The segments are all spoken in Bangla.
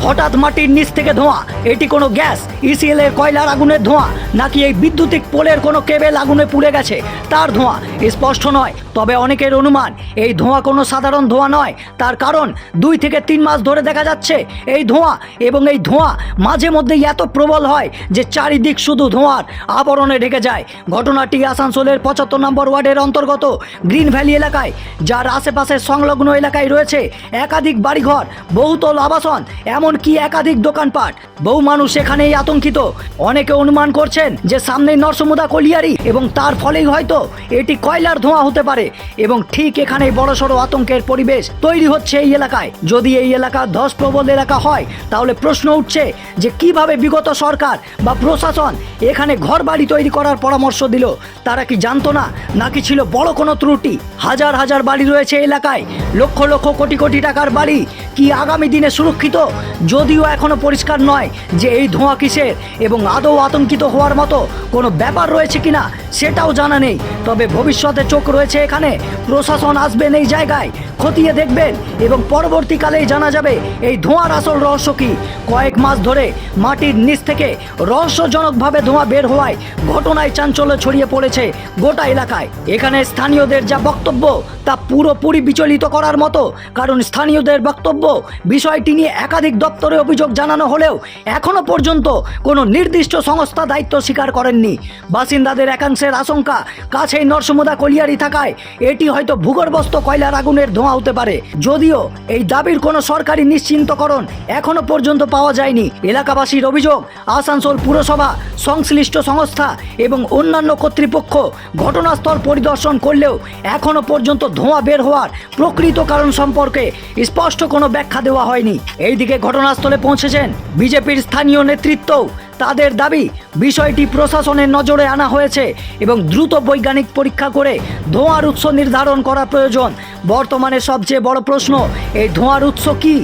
হঠাৎ মাটির নিচ থেকে ধোঁয়া, এটি কোনো গ্যাস, ইসিএল এর কয়লার আগুনের ধোঁয়া, নাকি এই বিদ্যুতিক পোলের কোনো কেবেল আগুনে পুড়ে গেছে তার ধোঁয়া স্পষ্ট নয়। তবে অনেকের অনুমান এই ধোঁয়া কোনো সাধারণ ধোঁয়া নয়। তার কারণ 2 থেকে 3 মাস ধরে দেখা যাচ্ছে এই ধোঁয়া, এবং এই ধোঁয়া মাঝে মধ্যেই এত প্রবল হয় যে চারিদিক শুধু ধোঁয়ার আবরণে ঢেকে যায়। ঘটনাটি আসানসোলের 75 নম্বর ওয়ার্ডের অন্তর্গত গ্রিন ভ্যালি এলাকায়, যার আশেপাশে সংলগ্ন এলাকায় রয়েছে একাধিক বাড়িঘর, বহুতল আবাসন, এমনকি একাধিক দোকানপাট। বহু মানুষ এখানেই আতঙ্কিত। অনেকে অনুমান করছেন যে সামনেই নরসমুদা কলিয়ারি এবং তার ফলেই হয়তো এটি কয়লার ধোঁয়া হতে পারে, এবং ঠিক এখানেই বড়সড় আতঙ্কের পরিবেশ তৈরি হচ্ছে এই এলাকায়। যদি এই এলাকা ধসপ্রবল এলাকা হয় তাহলে প্রশ্ন উঠছে যে কিভাবে বিগত সরকার বা প্রশাসন এখানে ঘর বাড়ি তৈরি করার পরামর্শ দিল। তারা কি জানতো না, নাকি ছিল বড় কোনো ত্রুটি? হাজার হাজার বাড়ি রয়েছে এলাকায়, লক্ষ লক্ষ কোটি কোটি টাকার বাড়ি কি আগামী দিনে সুরক্ষিত? যদিও এখনো পরিষ্কার নয় যে এই ধোঁয়া কিসের এবং আদৌ আতঙ্কিত হওয়ার মতো কোনো ব্যাপার রয়েছে কিনা সেটাও জানা নেই। তবে ভবিষ্যতে চোখ রয়েছে এখানে। প্রশাসন আসবেন এই জায়গায়, খতিয়ে দেখবেন, এবং পরবর্তীকালেই জানা যাবে এই ধোঁয়ার আসল রহস্য কি। কয়েক মাস ধরে মাটির নিচ থেকে রহস্যজনকভাবে ধোঁয়া বের হওয়ায় ঘটনায় চাঞ্চল্য ছড়িয়ে পড়েছে গোটা এলাকায়। এখানে স্থানীয়দের যা বক্তব্য তা পুরোপুরি বিচলিত করার মতো। কারণ স্থানীয়দের বক্তব্য, বিষয়টি নিয়ে একাধিক দপ্তরে অভিযোগ জানানো হলেও এখনো পর্যন্ত কোনো নির্দিষ্ট সংস্থা দায়িত্ব স্বীকার করেননি। বাসিন্দাদের একাংশের আশঙ্কা, কাছেই নরসমুদা কলিয়ারি থাকায় এটি হয়তো ভূগর্ভস্থ কয়লার আগুনের ধোঁয়া হতে পারে। যদিও এই দাবির কোনো সরকারি নিশ্চিন্তকরণ এখনো পর্যন্ত পাওয়া যায়নি। এলাকাবাসীর অভিযোগ, আসানসোল পুরসভা, সংশ্লিষ্ট সংস্থা এবং অন্যান্য কর্তৃপক্ষ ঘটনাস্থল পরিদর্শন করলেও এখনো পর্যন্ত ধোঁয়া বের হওয়ার প্রকৃত কারণ সম্পর্কে স্পষ্ট কোনো ব্যাখ্যা দেওয়া হয়নি। এইদিকে ঘটনাস্থলে পৌঁছেছেন বিজেপির স্থানীয় নেতৃত্বও। তাদের দাবি, বিষয়টি প্রশাসনের নজরে আনা হয়েছে এবং দ্রুত বৈজ্ঞানিক পরীক্ষা করে ধোঁয়ার উৎস নির্ধারণ করা প্রয়োজন। বর্তমানে সবচেয়ে বড় প্রশ্ন, এই ধোঁয়ার উৎস কি?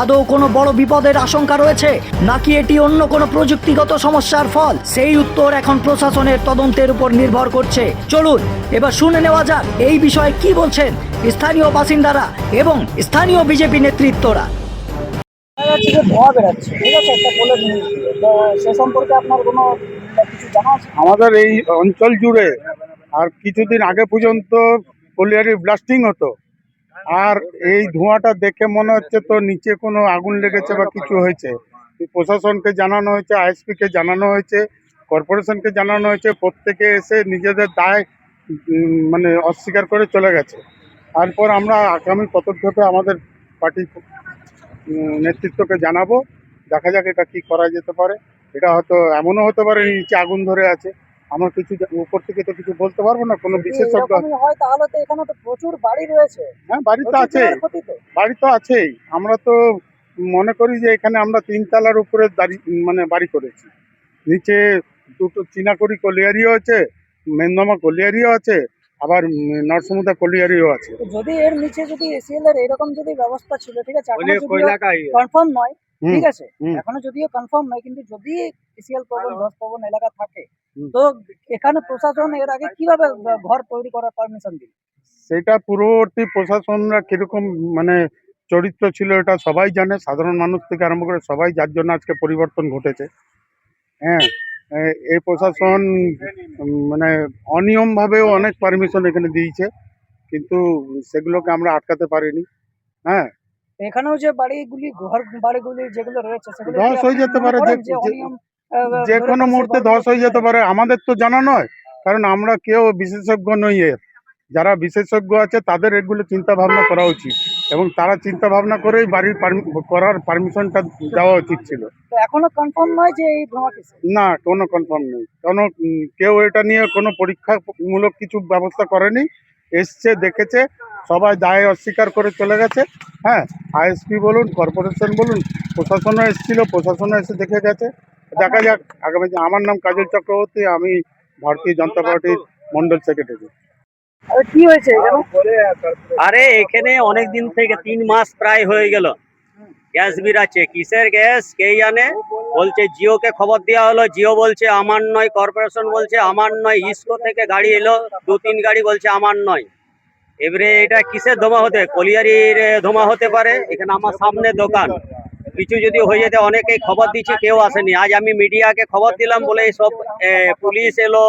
আদৌ কোনো বড় বিপদের আশঙ্কা রয়েছে, নাকি এটি অন্য কোনো প্রযুক্তিগত সমস্যার ফল? সেই উত্তর এখন প্রশাসনের তদন্তের উপর নির্ভর করছে। চলুন এবার শুনে নেওয়া যাক এই বিষয়ে কি বলছেন স্থানীয় বাসিন্দারা এবং স্থানীয় বিজেপি নেতৃত্বরা। ধোঁয়া বেরোচ্ছে, ঠিক আছে, একটা পোলের নিচ দিয়ে, তো সে সম্পর্কে আপনার কোনো কিছু জানা আছে? আমাদের এই অঞ্চল জুড়ে আর কিছুদিন আগে পর্যন্ত কলিয়ারি ব্লাস্টিং হতো, আর এই ধোঁয়াটা দেখে মনে হচ্ছে তো নিচে কোনো আগুন লেগেছে বা কিছু হয়েছে। প্রশাসনকে জানানো হয়েছে, আইএসপিকে জানানো হয়েছে, কর্পোরেশনকে জানানো হয়েছে, প্রত্যেকে এসে নিজেদের দায় মানে অস্বীকার করে চলে গেছে। তারপর আমরা আগামী পদক্ষেপে আমাদের পার্টি নেতৃত্বকে জানাবো, দেখা যাক এটা কি করা যেতে পারে। এটা হয়তো এমনও হতে পারে নিচে আগুন ধরে আছে, আমার কিছু উপর থেকে তো কিছু বলতে পারবো না, কোনো বিশেষজ্ঞ। হয় তাহলে তো এখানে তো প্রচুর বাড়ি রয়েছে। হ্যাঁ, বাড়ি তো আছেই, বাড়ি তো আছেই। আমরা তো মনে করি যে এখানে আমরা 3 তলার উপরে মানে বাড়ি করেছি। নিচে দুটো চীনাকুড়ি কলিয়ারিও আছে, মেন্দমা কলিয়ারিও আছে, আবার নরসমুদা কলিয়ারিও আছে। যদি এর নিচে যদি এসিএল এর এরকম যদি ব্যবস্থা ছিল, ঠিক আছে, কনফার্ম নয়, ঠিক আছে, এখনো যদিও কনফার্ম নয়, কিন্তু যদি এসিএল প্রবণ ধস প্রবণ এলাকা থাকে, তো এখানে প্রশাসন এর আগে কিভাবে ঘর তৈরি করার পারমিশন দিল? সেটা পূর্ববর্তী প্রশাসনরা কিরকম মানে চরিত্র ছিল এটা সবাই জানে, সাধারণ মানুষ থেকে আরম্ভ করে সবাই, যার জন্য আজকে পরিবর্তন ঘটেছে। হ্যাঁ, এই প্রশাসন মানে অনিয়মভাবেও অনেক পারমিশন এখানে দিয়েছে, কিন্তু সেগুলোকে আমরা আটকাতে পারিনি। হ্যাঁ, এখানেও যে বাড়িগুলি, ঘর বাড়িগুলি যেগুলো রয়েছে সেগুলো ধস হয়ে যেতে পারে, যে কোনো মুহূর্তে ধস হয়ে যেতে পারে। আমাদের তো জানা নয়, কারণ আমরা কেউ বিশেষজ্ঞ নই। এর যারা বিশেষজ্ঞ আছে তাদের এগুলো চিন্তা ভাবনা করা উচিত, এবং তারা চিন্তা ভাবনা করেই বাড়ির করার পারমিশনটা দেওয়া উচিত ছিল। এখনো কনফার্ম নয় যে এই ধোঁয়া কিছু? না, কোনো কনফার্ম নেই, কোনো কেউ এটা নিয়ে কোনো পরীক্ষামূলক কিছু ব্যবস্থা করেনি। এসছে, দেখেছে, সবাই দায় অস্বীকার করে চলে গেছে। হ্যাঁ, আইএসপি বলুন, কর্পোরেশন বলুন, প্রশাসনও এসেছিল, প্রশাসনও এসে দেখে গেছে। দেখা যাক আগামী। আমার নাম কাজল চক্রবর্তী, আমি ভারতীয় জনতা পার্টির মন্ডল সেক্রেটারি। কি হয়েছে? আরে এখানে অনেক দিন থেকে 3 মাস প্রায় হয়ে গেল গ্যাস বিরাচ্ছে। কিসের গ্যাস কে জানে। বলছে জিওকে খবর দেওয়া হলো, জিও বলছে আমার নয়, কর্পোরেশন বলছে আমার নয়, ইসকো থেকে গাড়ি এলো 2-3 গাড়ি, বলছে আমার নয়। এবারে এটা কিসের ধোঁয়া হতে? কলিয়ারির ধোঁয়া হতে পারে। এখানে আমার সামনে দোকান, কিছু যদি হয়ে যেতে অনেকেই খবর দিচ্ছে, কেউ আসেনি। আজ আমি মিডিয়াকে খবর দিলাম বলে সব পুলিশ এলো,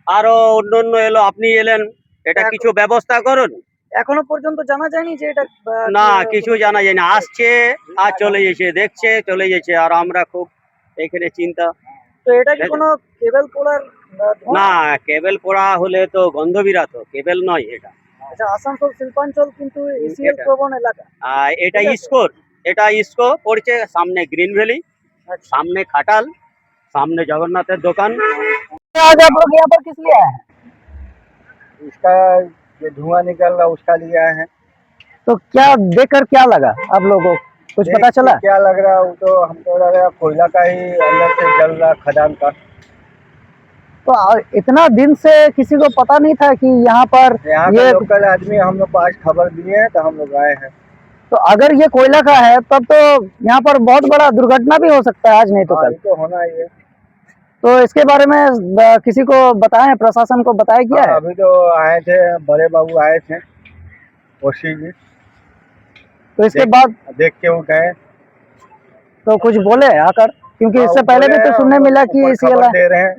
আরো অন্য এলো, আপনি এলেন, এটা কিছু ব্যবস্থা করুন। এখনো পর্যন্ত জানা যায়নি যে এটা না, কিছু জানা যায় না, আসছে আর চলে যাচ্ছে, দেখছে চলে যাচ্ছে, আর আমরা খুব এখানে চিন্তা। তো এটা কি কোনো কেবল পোলার না, কেবল পোড়া হলে তো গন্ধ বিরাত, কেবল নয় এটা। আচ্ছা, আসানসোল শিল্পাঞ্চল কিন্তু ইসিএল এটা- প্রবণ এলাকা। আর এটা ইস্কো পড়ছে, সামনে গ্রিন ভ্যালি, সামনে খাটাল, সামনে জগন্নাথের দোকান। आज आप लोग यहाँ पर किस लिए आए हैं? इसका जो धुआं निकल रहा उसका लिए आए हैं। तो क्या देखकर क्या लगा आप लोगों को, कुछ देख पता के चला? क्या लग रहा है, वो तो हमको लग रहा है कोयला का ही अंदर से जल रहा, खदान का। तो इतना दिन से किसी को पता नहीं था कि यहाँ पर यहाँ का ये, लोकल आदमी हम लोग को आज खबर दिए हैं तो हम लोग आए हैं। तो अगर ये कोयला का है तब तो यहाँ पर बहुत बड़ा दुर्घटना भी हो सकता है आज नहीं तो हाँ, कल। ये तो होना ही है। तो इसके बारे में किसी को बताएं, प्रशासन को बताया गया हाँ, है? अभी तो आए थे, बड़े बाबू आए थे ओशी जी, तो इसके बाद देख के वो गए। तो कुछ बोले आकर, क्योंकि हाँ, इससे वो पहले भी बोले तो सुनने हम मिला लोग कि ऊपर इसीएल खबर दे रहे हैं।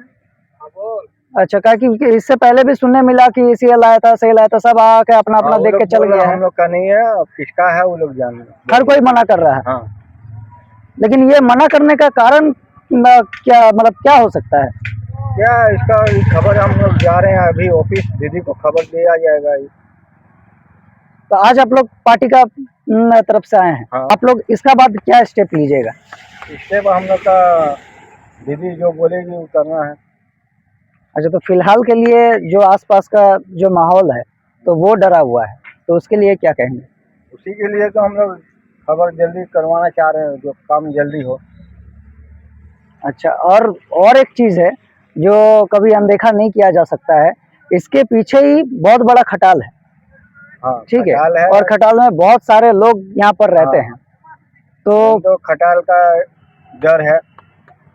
अच्छा, कहा कि इससे पहले भी सुनने मिला कि इसीएल आया था, सेल आया था, सब आके अपना अपना हाँ, वो देख के लोग चल बोल रहे गया हैं, है। हम लोग का नहीं है, अब किसका है वो लोग जान रहे। हर कोई मना कर रहा है, हाँ, लेकिन ये मना करने का कारण क्या, मतलब क्या हो सकता है? क्या इसका खबर हम लोग जा रहे हैं अभी ऑफिस, दीदी को खबर दिया जाएगा। तो आज आप लोग पार्टी का तरफ से आए हैं, हाँ। आप लोग इसका बाद क्या स्टेप लीजिएगा? इसके बाद हम लोग का दीदी जो बोलेगी वो करना है। अच्छा, तो फिलहाल के लिए जो आसपास का जो माहौल है तो वो डरा हुआ है, तो उसके लिए क्या कहेंगे? उसी के लिए तो हम लोग खबर जल्दी करवाना चाह रहे हैं, जो काम जल्दी हो। अच्छा, और एक चीज है जो कभी अनदेखा नहीं किया जा सकता है, इसके पीछे ही बहुत बड़ा खटाल है, हाँ, ठीक है, खटाल है। और खटाल में बहुत सारे लोग यहाँ पर रहते हाँ। हैं। तो खटाल का डर है,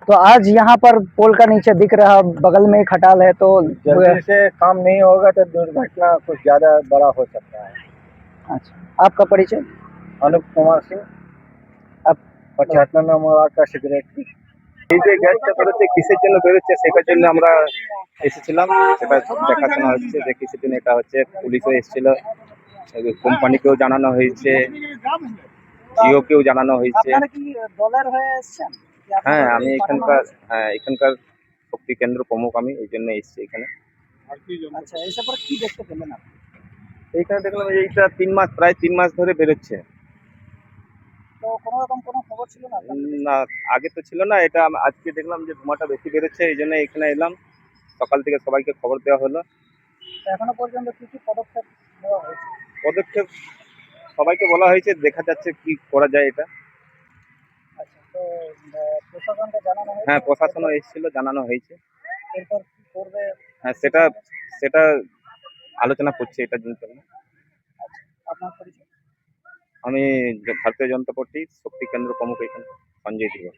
तो आज यहाँ पर पोल का नीचे दिख रहा, बगल में ही खटाल है, तो जल्दी से काम नहीं होगा तो दुर्घटना कुछ ज्यादा बड़ा हो सकता है। अच्छा, आपका परिचय? अनुप कुमार सिंह, आप 75 নম্বর ওয়ার্ড का সেক্রেটারি। এই যে গ্যাসটা বেরোচ্ছে কিসের জন্য বেরোচ্ছে সেটার জন্য আমরা এসেছিলাম, সেটা দেখাশোনা হচ্ছে যে কিসের জন্য এটা হচ্ছে। পুলিশও এসেছিল, কোম্পানিকেও জানানো হয়েছে, জিওকেও জানানো হয়েছে। আপনারা কি দলের হয়ে এসেছেন? হ্যাঁ, আমি এখানকার শক্তি কেন্দ্র প্রমুখ, আমি এই জন্য এসেছি এখানে। আচ্ছা, এসে পরে কি দেখতে পেলেন আপনি? এইখানে দেখলাম এইটা প্রায় 3 মাস ধরে বেরোচ্ছে। তো কোনো রকম কোনো খবর ছিল না আপনাদের? না, আগে তো ছিল না, এটা আজকে দেখলাম যে ধোঁয়াটা বেশি বেরোচ্ছে, এই জন্য এখানে এলাম। সকাল থেকে সবাইকে খবর দেওয়া হলো। তো এখনো পর্যন্ত কি কি পদক্ষেপ নেওয়া হয়েছে? পদক্ষেপ সবাইকে বলা হয়েছে, দেখা যাচ্ছে কি করা যায় এটা। আচ্ছা, তো প্রশাসনকে জানানো হয়েছে? হ্যাঁ, প্রশাসনও এসেছিল, জানানো হয়েছে। এরপর কি করবে? হ্যাঁ, সেটা আলোচনা করছে এটার জন্য। আপনার পরিচয়? আমি ভারতীয় জনতা পার্টি শক্তি কেন্দ্র প্রমুখ এখানে, সঞ্জয় দিবস।